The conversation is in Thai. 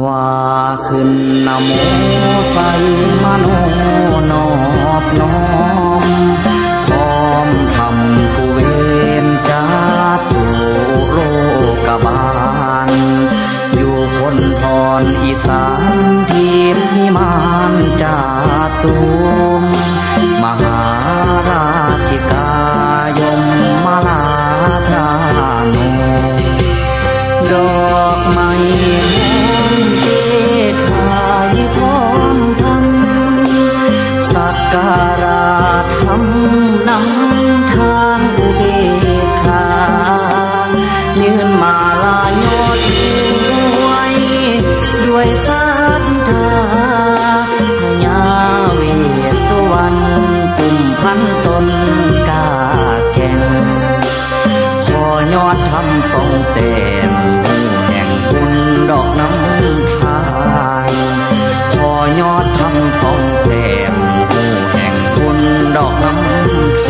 ว่าขึ้นนะโมใส่มโนนอบน้อมพร้อมทำผู้เวนจาตุโลกบาลอยู่คนพรอีสานทีมพิมานจาตุมมหาราชิกายมมาลาชาโนดอกไม้หอมเทศขายพร้อมทำสักการะทำนำทางอุเบกขายืนมาลายอดด้วยศรัทธาพญาเวสสุวรรณปุ่มพันต้นกาแก่นขอยอดทำทรงแจ่มแห่งบุญดอกน้ำทานขอยอดทำทรงแจ่